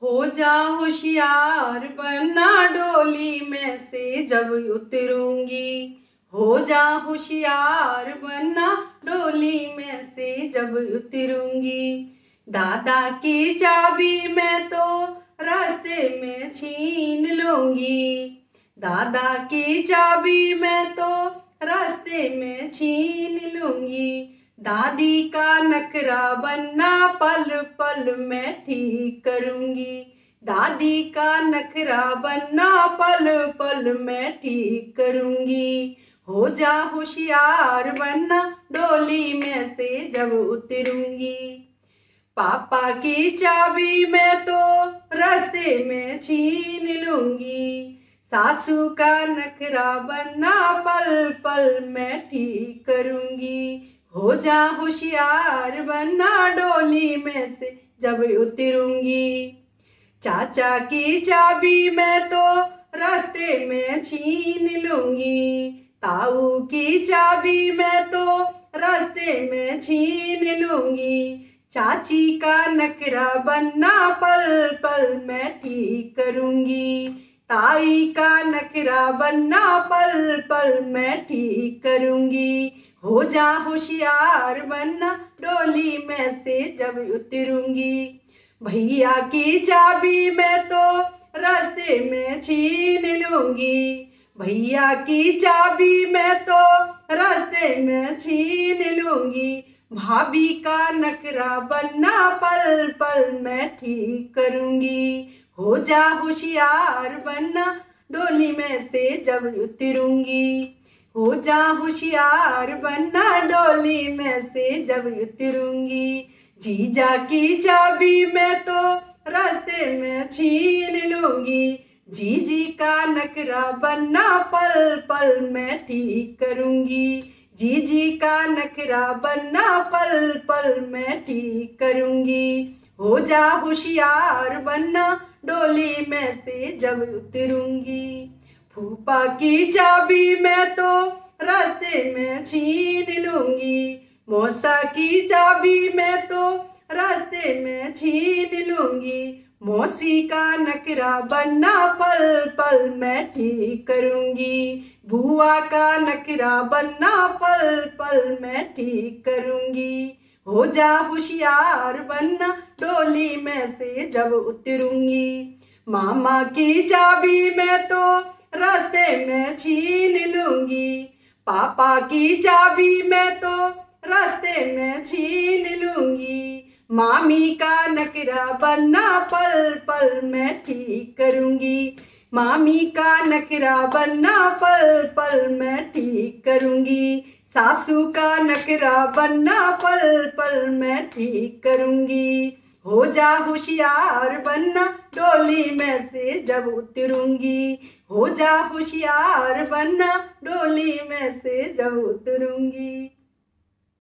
हो जा होशियार बनना डोली में से जब उतरूंगी। हो जा होशियार बनना डोली में से जब उतरूंगी। दादा की चाबी मैं तो रास्ते में छीन लूंगी। दादा की चाबी मैं तो रास्ते में छीन लूंगी। दादी का नखरा बनना पल पल मैं ठीक करूंगी। दादी का नखरा बनना पल पल मैं ठीक करूंगी। हो जा होशियार बनना डोली में से जब उतरूंगी। पापा की चाबी मैं तो रास्ते में छीन लूंगी। सासू का नखरा बनना पल पल मैं ठीक करूंगी। हो जा होशियार बनना डोली में से जब उतरूंगी। चाचा की चाबी मैं तो रास्ते में छीन लूंगी। ताऊ की चाबी मैं तो रास्ते में छीन लूंगी। चाची का नखरा बनना पल पल मैं ठीक करूंगी। ताई का नखरा बनना पल पल मैं ठीक करूंगी। हो जा होशियार बनना डोली में से जब उतरूंगी। भैया की चाबी मैं तो रास्ते में छीन लूंगी। भैया की चाबी मैं तो रास्ते में छीन लूंगी। भाभी का नखरा बनना पल पल मैं ठीक करूंगी। हो जा होशियार बनना डोली में से जब उतरूंगी। हो जा होशियार बनना डोली में से जब उतरूंगी। जीजा की चाबी मैं तो रास्ते में छीन लूंगी। जीजी का नखरा बनना पल पल मैं ठीक करूंगी। जीजी का नखरा बनना पल पल मैं ठीक करूंगी। हो जा होशियार बनना डोली में से जब उतरूंगी। फूफा की चाबी मैं तो रास्ते में छीन लूंगी। मौसा की चाबी मैं तो रास्ते में छीन लूंगी। मौसी का नखरा बनना पल पल मैं ठीक करूंगी। बुआ का नखरा बनना पल पल मैं ठीक करूंगी। हो जा होशियार बनना डोली में से जब उतरूंगी। मामा की चाबी मैं तो रास्ते में छीन लूंगी। पापा की चाबी मैं तो रास्ते में छीन लूंगी। मामी का नखरा बनना पल पल मैं ठीक करूंगी। मामी का नखरा बनना पल पल मैं ठीक करूंगी। सासू का नखरा बनना पल पल मैं ठीक करूंगी। हो जा होशियार बनना डोली में से जब उतरूंगी। हो जा होशियार बनना डोली में से जब उतरूंगी।